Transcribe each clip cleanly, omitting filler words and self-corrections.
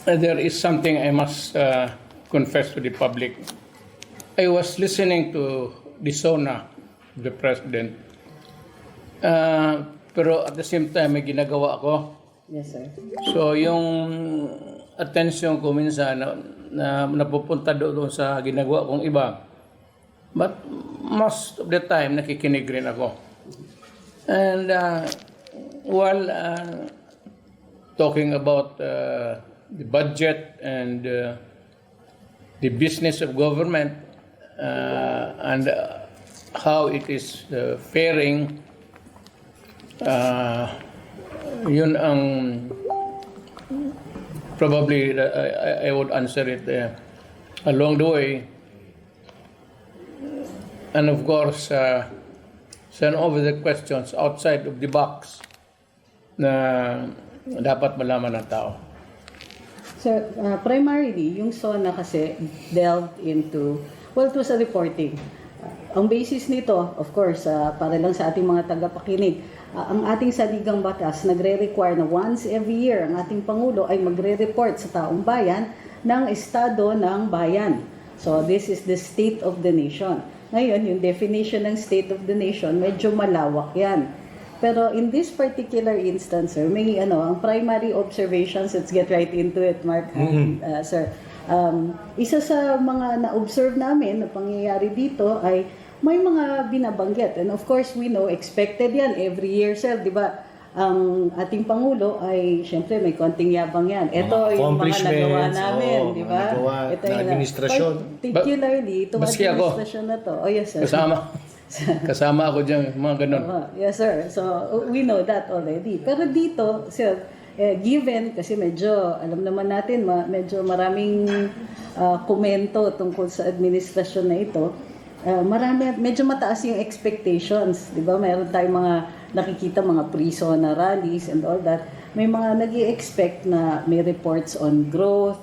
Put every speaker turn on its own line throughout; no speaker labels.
there is something I must confess to the public. I was listening to the SONA of the President. Pero at the same time, may ginagawa ako.
Yes, sir.
So, yung attention ko minsan na napupunta doon sa ginagawa kong iba. But most of the time, nakikinig rin ako. And while talking about the budget and the business of government and how it is faring, yun ang probably I would answer it along the way. And of course, send over the questions outside of the box na dapat malaman ng tao.
So, primarily, yung SONA kasi delved into, well, it was a reporting. Ang basis nito, of course, para lang sa ating mga tagapakinig, ang ating saligang batas nagre-require na once every year ang ating Pangulo ay magre-report sa taong bayan ng estado ng bayan. So, this is the state of the nation. Ngayon, yung definition ng state of the nation, medyo malawak yan. Pero in this particular instance, sir, may ang primary observations, let's get right into it, Mark, sir. Isa sa mga na-observe namin na pangyayari dito ay may mga binabanggit. And of course, we know, expected yan every year, sir, di ba? Ang ating Pangulo ay, syempre, may konting yabang yan. Ito yung mga nagawa namin, di ba? Ito yung
administrasyon.
Particularly, itong administrasyon na to. Oh, yes, sir.
Kasama ako dyan, mga ganun.
Yes, sir. So, we know that already. Pero dito, sir, given, kasi medyo, alam naman natin, medyo maraming komento tungkol sa administrasyon na ito, medyo mataas yung expectations. Di ba? Mayroon tayong mga nakikita, mga pre-SONA rallies and all that. May mga nag-i-expect na may reports on growth,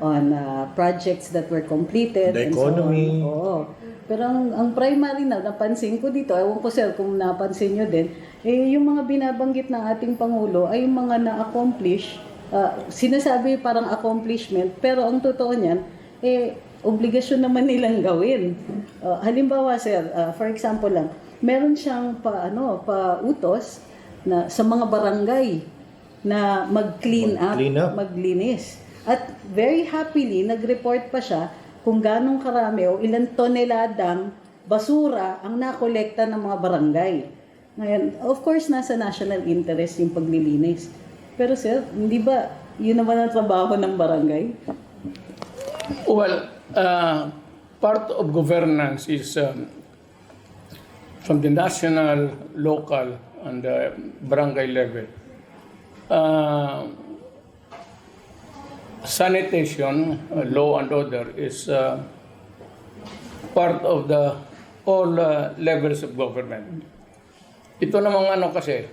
on projects that were completed.
The economy.
So oo. Pero ang primary na napansin ko dito, ewan ko sir kung napansin nyo din, yung mga binabanggit ng ating Pangulo ay yung mga na-accomplish, sinasabi parang accomplishment, pero ang totoo niyan, obligasyon naman nilang gawin. Halimbawa sir, for example lang, meron siyang pautos na sa mga barangay na mag-clean up, maglinis. At very happily, nag-report pa siya kung ganong karami o ilang toneladang basura ang nakolekta ng mga barangay. Ngayon, of course, nasa national interest yung paglilinis. Pero sir, hindi ba yun naman ang trabaho ng barangay?
Well, part of governance is from the national, local, and barangay level. Sanitation, law and order is part of the all levels of government. Ito namang kasi,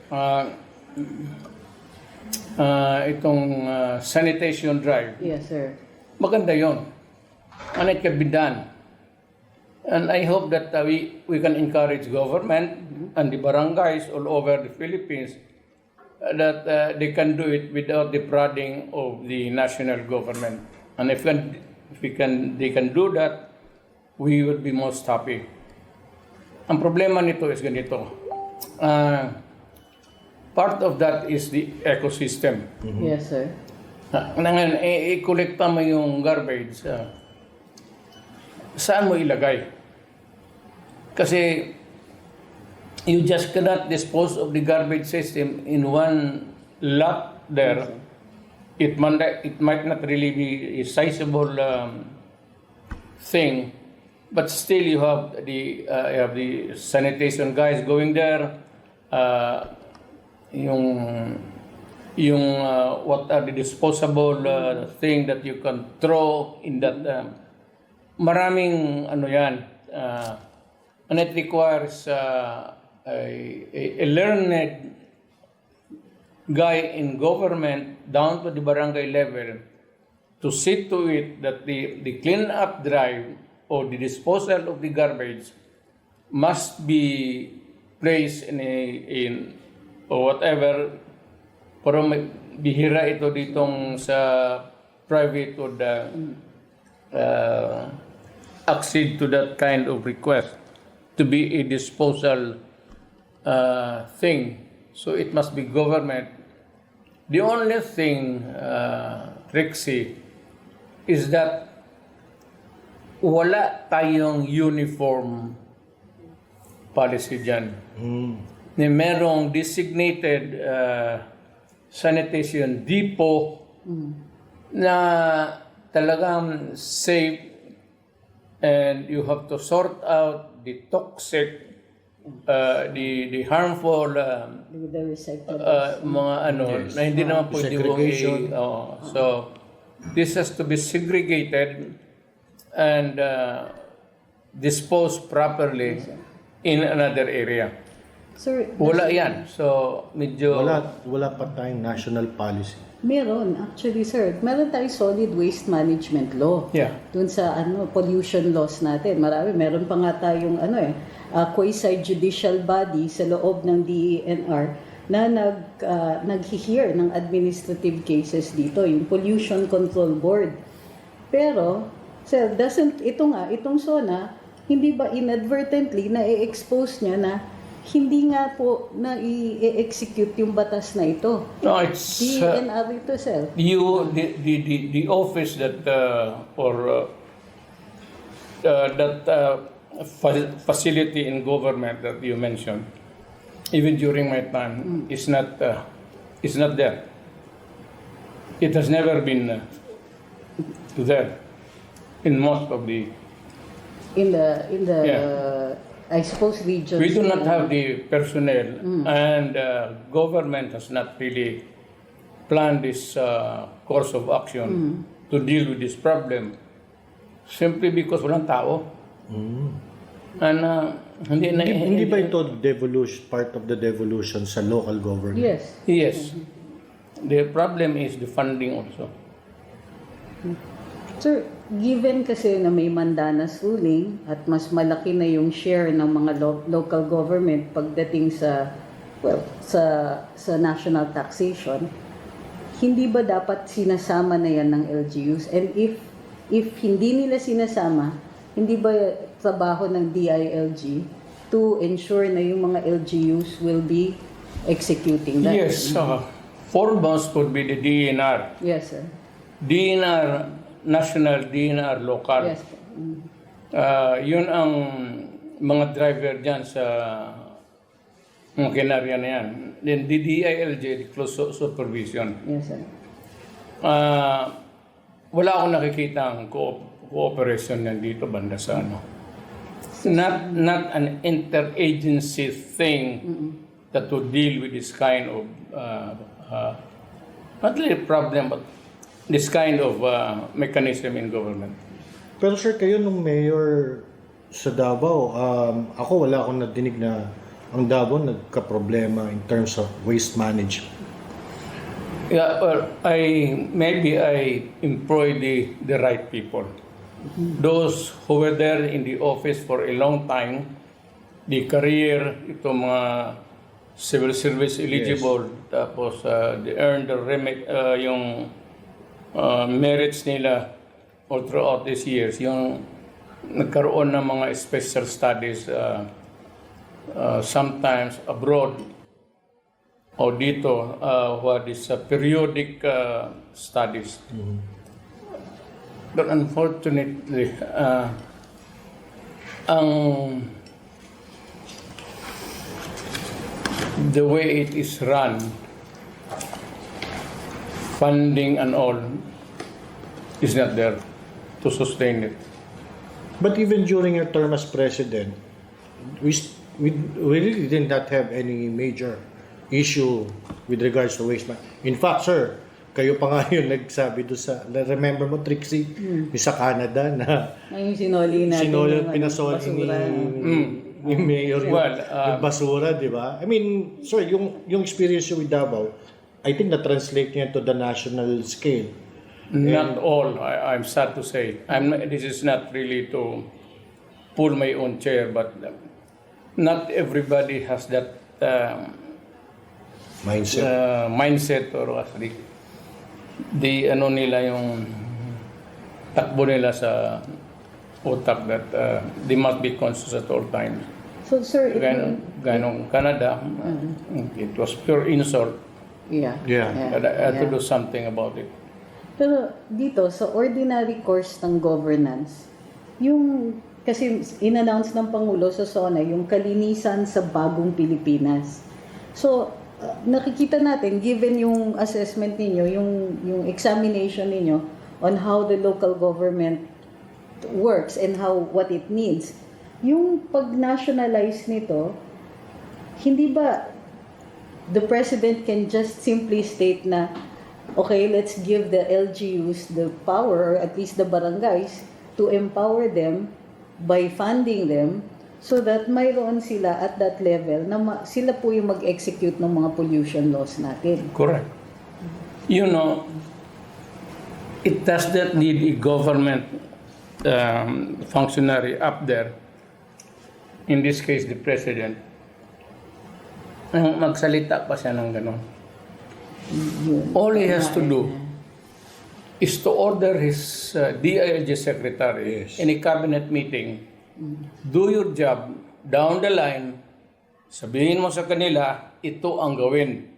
itong sanitation drive.
Yes, sir.
Maganda yon. And it can be done. And I hope that we can encourage government and the barangays all over the Philippines that they can do it without the prodding of the national government. And if they can do that, we will be most happy. Ang problema nito is ganito. Part of that is the ecosystem.
Mm-hmm. Yes, sir.
Ngayon, i-collecta mo yung garbage. Saan mo ilagay? Kasi you just cannot dispose of the garbage system in one lot there. It might not really be a sizable thing, but still you have the sanitation guys going there. What are the disposable thing that you can throw in that? Maraming yan, and it requires a learned guy in government down to the barangay level to see to it that the clean-up drive or the disposal of the garbage must be placed in or whatever. Pero bihira ito ditong sa private would accede to that kind of request to be a disposal thing. So it must be government. The only thing, Trixie, is that wala tayong uniform policy dyan. Na merong designated sanitation depot na talagang safe, and you have to sort out the toxic, the harmful
The recycled.
mga ano na hindi naman pwede
Segregation.
so this has to be segregated and disposed properly in another area.
Sir,
Wala yan. So medyo
Wala pa tayong national policy.
meron. Actually, sir, meron tayong solid waste management law.
Yeah.
Doon sa pollution laws natin. Meron pa nga tayong quasi-judicial body sa loob ng DENR na nag-hear ng administrative cases dito, yung Pollution Control Board. Pero, sir, itong SONA, hindi ba inadvertently na i-expose niya na hindi nga po na i-execute yung batas na ito?
no, it's
DENR ito, sir.
the office that facility in government that you mentioned, even during my time, is not there. It has never been there in most of the.
In the
Yeah.
I suppose regions.
We do not have the personnel, and government has not really planned this course of action to deal with this problem, simply because walang tao. And
Hindi ba ito part of the devolution sa local government?
Yes.
Yes. The problem is the funding also.
Sir, given kasi na may mandanas ruling at mas malaki na yung share ng mga local government pagdating sa national taxation, hindi ba dapat sinasama na yan ng LGUs? And if hindi nila sinasama, hindi ba trabaho ng DILG to ensure na yung mga LGUs will be executing that?
Yes. Foremost would be the DNR.
Yes, sir.
DNR national, DNR local.
Yes.
Yun ang mga driver dyan sa makinarya na yan. Then the DILG, the close supervision.
Yes, sir.
Wala akong nakikita ang cooperation yan dito banda sa ano. Not an interagency thing that would deal with this kind of not really problem, but this kind of mechanism in government.
Pero sir, kayo nung mayor sa Davao, ako wala akong nadinig na ang Davao nagka-problema in terms of waste management.
Yeah, well, I employ the right people. Those who were there in the office for a long time, the career, itong mga civil service eligible, tapos they earned the yung merits nila all throughout these years, yung nagkaroon ng mga special studies, sometimes abroad o dito, what is periodic studies. But unfortunately, the way it is run, funding and all, is not there to sustain it.
But even during your term as president, we really did not have any major issue with regards to waste management. In fact, sir, kayo pa nga yun nagsabi doon sa, remember mo, Trixie, sa Canada na
Yung sinoli natin
pinasoli ni Mayor yung basura, di ba? I mean, sir, yung experience you with Davao, I think na-translate niya to the national scale.
Not all, I'm sad to say. This is not really to pull my own chair, but not everybody has that
Mindset.
mindset or actually the ano nila yung takbo nila sa utak that they must be conscious at all times.
So, sir,
Ganong Canada, it was pure insult.
yeah.
Yeah.
But I had to do something about it.
Pero dito, sa ordinary course ng governance, yung, kasi in-announce ng Pangulo sa SONA, yung kalinisan sa bagong Pilipinas. So, nakikita natin, given yung assessment ninyo, yung examination ninyo on how the local government works and what it needs, yung pag-nationalize nito, hindi ba the President can just simply state na, okay, let's give the LGUs the power, or at least the barangays, to empower them by funding them so that mayroon sila at that level na sila po yung mag-execute ng mga pollution laws natin.
Correct. You know, it does not need a government functionary up there, in this case the President, magsalita pa siya ng gano'n. All he has to do is to order his DILG secretary in a cabinet meeting, do your job, down the line, sabihin mo sa kanila, ito ang gawin.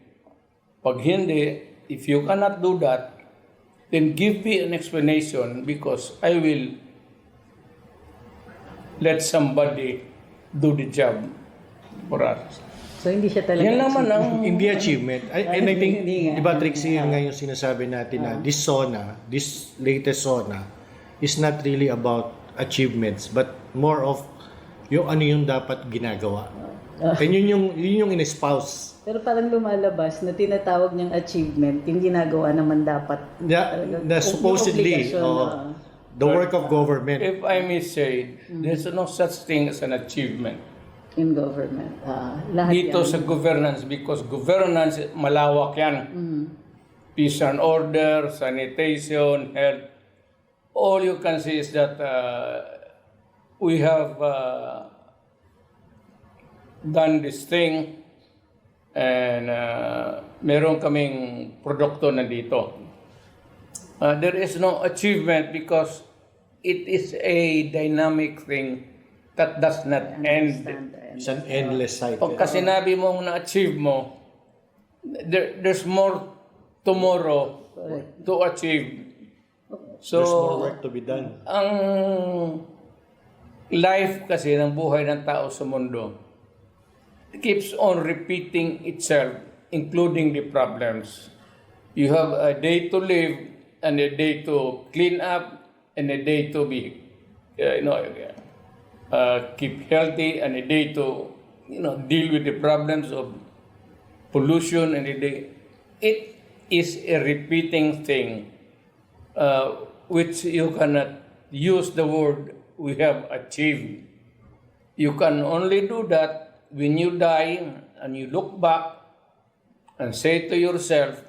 Pag hindi, if you cannot do that, then give me an explanation because I will let somebody do the job for us.
So, hindi siya talaga...
Yan naman ang...
Hindi achievement. And I think,
Hindi nga.
di ba, Trixie, yun nga yung sinasabi natin na this SONA, this latest SONA, is not really about achievements, but more of yung ano yung dapat ginagawa. And yun yung in-espouse.
Pero parang lumalabas na tinatawag niyang achievement, yung ginagawa naman dapat.
Na supposedly,
Yung obligasyon,
the work of government.
If I may say, there's no such thing as an achievement
in government. Lahat
dito
yan.
sa governance because governance malawak yan. Peace and order, sanitation, health. All you can see is that we have done this thing and meron kaming produkto na dito. There is no achievement because it is a dynamic thing that does not end.
It's an endless cycle.
Pagka sinabi mong na-achieve mo, there's more tomorrow to achieve. So,
There's more work to be done.
ang life kasi ng buhay ng tao sa mundo keeps on repeating itself, including the problems. You have a day to live, and a day to clean up, and a day to be, keep healthy, and a day to, deal with the problems of pollution, and a day. It is a repeating thing, which you cannot use the word we have achieved. You can only do that when you die and you look back and say to yourself,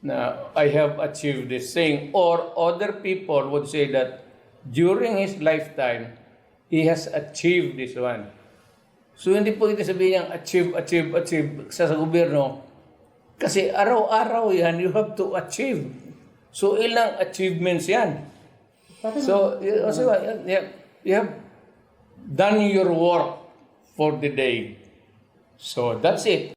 na I have achieved this thing, or other people would say that during his lifetime, he has achieved this one. So hindi po ito sabihin niyang achieve sa gobyerno, kasi araw-araw yan, you have to achieve. So ilang achievements yan. So you have done your work for the day. So that's it.